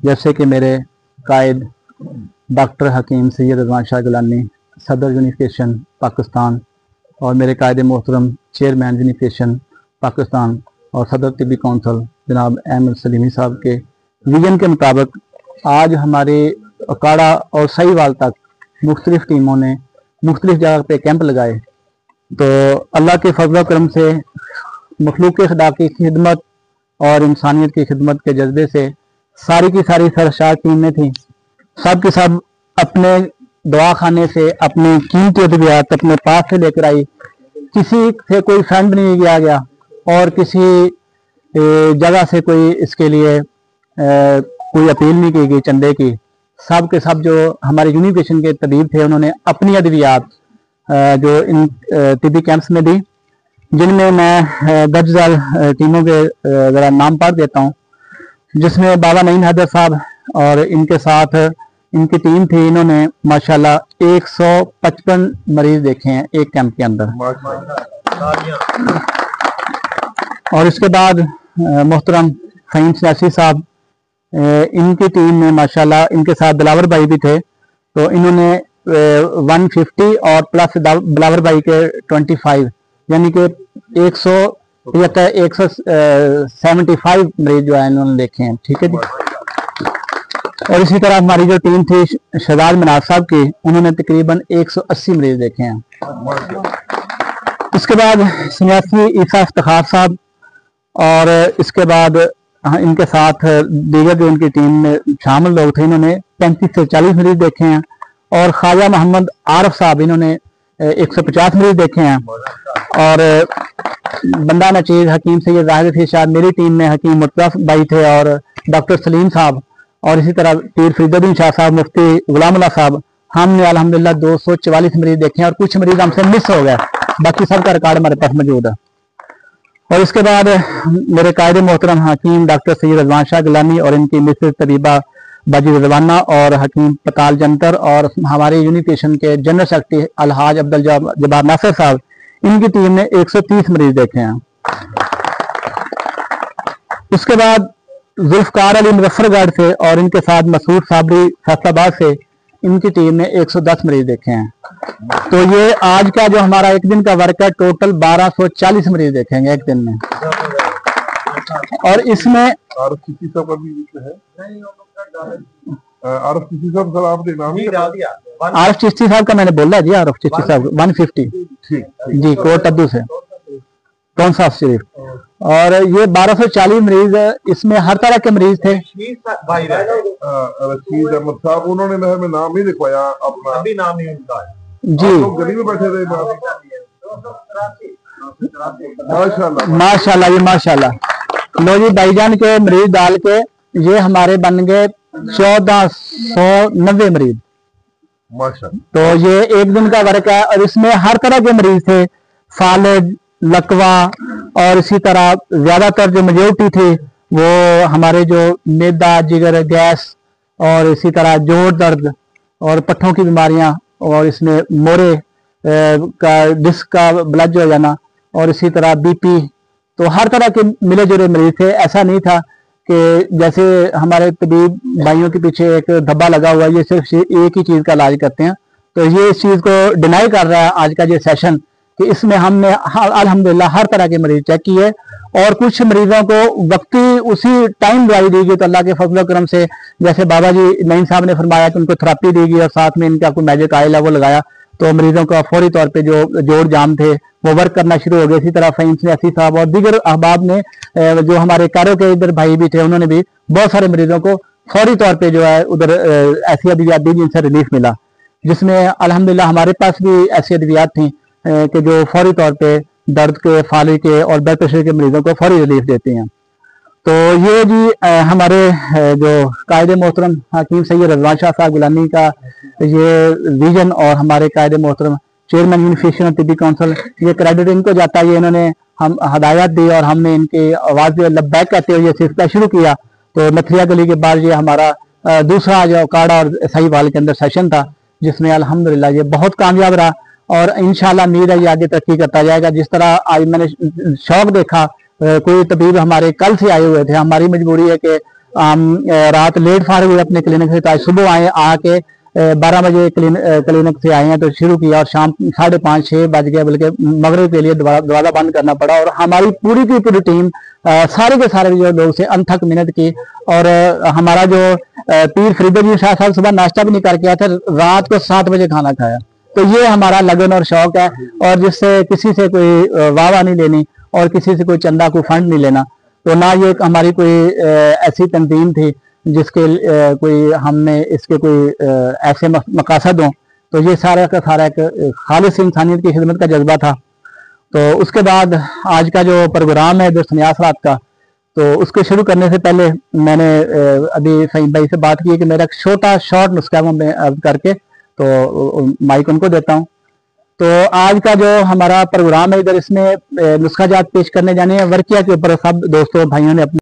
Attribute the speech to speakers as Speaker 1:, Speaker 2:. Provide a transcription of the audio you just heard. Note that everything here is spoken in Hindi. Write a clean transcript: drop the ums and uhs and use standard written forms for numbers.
Speaker 1: जैसे कि मेरे कायद डॉक्टर हकीम सैयद रज़वान शाह गिलानी, सदर यूनिफिकेशन पाकिस्तान, और मेरे कायद मोहतरम चेयरमैन यूनिफिकेशन पाकिस्तान और सदर तिब्बी कौंसल जनाब अहमद सलीमी साहब के विजन के मुताबिक आज हमारे अखाड़ा और सहीवाल तक मुख्तलिफ टीमों ने मुख्तलिफ जगह पे कैंप लगाए। तो अल्लाह के फजल करम से मखलूक खुदा की खिदमत और इंसानियत की खिदमत के जज्बे से सारी की सारी सरशार टीमें थी। सब के सब अपने दुआ खाने से अपनी कीमती अद्वियात अपने पास से लेकर आई। किसी से कोई फंड नहीं लिया गया और किसी जगह से कोई इसके लिए कोई अपील नहीं की गई चंदे की। सब के सब जो हमारे यूनिफिकेशन के तबीब थे उन्होंने अपनी अद्वियात जो इन तिब्बी कैंप्स में दी, जिनमें मैं दर्जल टीमों के ज़रा नाम पढ़ देता हूँ। जिसमें बाबा नईम हैदर साहब और इनके साथ इनकी टीम थी। इन्होंने माशाल्लाह 155 मरीज देखे हैं एक कैंप के अंदर। और इसके बाद मोहतरम फ़हीम सियासी साहब, इनकी टीम में माशाल्लाह इनके साथ बिलावर भाई भी थे। तो इन्होंने 150 और प्लस बिलावर भाई के 25 यानी कि 175 मरीज जो है इन्होंने देखे हैं। ठीक है जी। और इसी तरह हमारी जो टीम थी शहजाद मनाज साहब की, उन्होंने तकरीबन 180 मरीज देखे हैं। इसके बाद सन्यासी ईसा इफ्तिखार साहब और इसके बाद इनके साथ दीगर जो उनकी टीम में शामिल लोग थे, इन्होंने 35 से 40 मरीज देखे हैं। और ख्वाजा मोहम्मद आरफ साहब, इन्होंने 150 मरीज देखे हैं। और बंदा नचीज हकीम सैयद जाहिर थे शायद, मेरी टीम में हकीम मुर्तज़ा भाई थे और डॉक्टर सलीम साहब, और इसी तरह पीर फरीदुद्दीन शाह साहब, मुफ्ती गुलामुल्लाह साहब। हमने अल्हम्दुलिल्लाह 244 मरीज देखे हैं और कुछ मरीज हमसे मिस हो गए, बाकी सबका रिकॉर्ड हमारे पास मौजूद है। और इसके बाद मेरे कायद मोहतरम हकीम डॉक्टर सैयद रज़वान शाह गिलानी और इनकी मिसेज तबीबा बाजी रज़वाना और हकीम पताल जंतर और हमारे यूनिफिकेशन के जनरल सेक्रेटरी अलहाज अब्दुल जब्बार नासिर साहब, इनकी टीम ने 130 मरीज देखे हैं। उसके बाद जुल्फकार अली मुजफ्फरगढ़ से और इनके साथ मसूद साबरी फैसलाबाद से, इनकी टीम ने 110 मरीज देखे हैं। तो ये आज का जो हमारा एक दिन का वर्क है, टोटल 1240 मरीज देखेंगे एक दिन में। और इसमें
Speaker 2: आरफ चिश्ती साहब का भी है। आरफ चिश्ती साहब सर आपने नाम ही डाल दिया।
Speaker 1: आरफ चिश्ती साहब का मैंने बोला जी, आरफ चिश्ती साहब 150 जी, कोट अब्दू से कौन सा शरीफ। और ये 1240 मरीज, इसमें हर तरह के मरीज थे।
Speaker 2: रशीद अहमद साहब, उन्होंने में नाम ही लिखवाया अपना, अभी नाम ही उनका है जी। गरीब बैठे थे
Speaker 1: माशाल्लाह जी माशाल्लाह। लो जी भाईजान के मरीज डाल के ये हमारे बन गए 1490 मरीज
Speaker 2: माशाल्लाह।
Speaker 1: तो ये एक दिन का वर्क है। और इसमें हर तरह के मरीज थे, फालिज, लकवा, और इसी तरह ज्यादातर जो मेजोरिटी थी वो हमारे जो मैदा, जिगर, गैस, और इसी तरह जोड़ दर्द और पट्ठों की बीमारियां, और इसमें मोरे का डिस्क का ब्लड हो जाना, और इसी तरह बीपी। तो हर तरह के मिले जुले मरीज थे। ऐसा नहीं था कि जैसे हमारे तबीब भाइयों के पीछे एक धब्बा लगा हुआ है, ये सिर्फ एक ही चीज का इलाज करते हैं। तो ये इस चीज को डिनाई कर रहा है आज का ये सेशन कि इसमें हमने अल्हम्दुलिल्लाह हर तरह के मरीज चेक किए। और कुछ मरीजों को वक्ती उसी टाइम दवाई दी गई। तो अल्लाह के फजल करम से जैसे बाबा जी नईम साहब ने फरमाया कि उनको थेरेपी दी गई और साथ में इनका कोई मैजिक आयल है वो लगाया, तो मरीजों का फौरी तौर पे जो जोड़ जाम थे वो वर्क करना शुरू हो गए। इसी तरह फ़हीम सियासी साहब और दीगर अहबाब ने, जो हमारे कारों के इधर भाई भी थे, उन्होंने भी बहुत सारे मरीजों को फौरी तौर पे जो है उधर ऐसी अद्वियात दी जिनसे रिलीफ मिला। जिसमें अल्हम्दुलिल्लाह हमारे पास भी ऐसी अद्वियात थी कि जो फौरी तौर पे दर्द के, फाली के और ब्लड प्रेशर के मरीजों को फौरी रिलीफ देती हैं। तो ये जी हमारे जो कायदे मोहतरम हकीम सैयद रज़वान शाह साहब गिलानी का ये विजन और हमारे कायदे मोहतरम चेयरमैन यूनिफिकेशन तिब्बी काउंसिल, ये क्रेडिट इनको जाता है। ये इन्होंने हम हदायत दी और हमने इनकी आवाज़ लब्बैक कहते हुए ये सिलसिला शुरू किया। तो नथरिया गली के बाद ये हमारा दूसरा जो काड़ा और सहीवाल के अंदर सेशन था, जिसमें अल्हम्दुलिल्लाह ये बहुत कामयाब रहा। और इंशाल्लाह उम्मीद है ये आगे तरक्की करता जाएगा। जिस तरह आज मैंने शौक देखा, कोई तबीब हमारे कल से आए हुए थे, हमारी मजबूरी है कि हम रात लेट फारिग हुए अपने क्लिनिक से, तो आज सुबह आए, आके 12 बजे क्लिनिक से आए हैं तो शुरू किया, और शाम 5:30-6 बज गए, बल्कि मगरिब के लिए दरवाजा बंद करना पड़ा। और हमारी पूरी की पूरी टीम सारे के सारे जो लोग से अनथक मेहनत की। और हमारा जो पीर फरीदुद्दीन शाह साहब सुबह नाश्ता भी नहीं करके आए थे, रात को 7 बजे खाना खाया। तो ये हमारा लगन और शौक है, और जिससे किसी से कोई वाह नहीं लेनी और किसी से कोई चंदा कोई फंड नहीं लेना। तो ना ये हमारी कोई ऐसी तंजीम थी जिसके कोई हमने इसके कोई ऐसे मकासद हों। तो ये सारा का सारा एक खालिस इंसानियत की खिदमत का जज्बा था। तो उसके बाद आज का जो प्रोग्राम है दोस्त नियाज रात का, तो उसको शुरू करने से पहले मैंने अभी फहीम भाई से बात की कि मेरा एक छोटा शॉर्ट नुस्खा मैं करके तो माइक उनको देता हूँ। तो आज का जो हमारा प्रोग्राम है इधर, इसमें नुस्खा जात पेश करने जाने हैं वर्किया के ऊपर। सब दोस्तों भाइयों ने अपने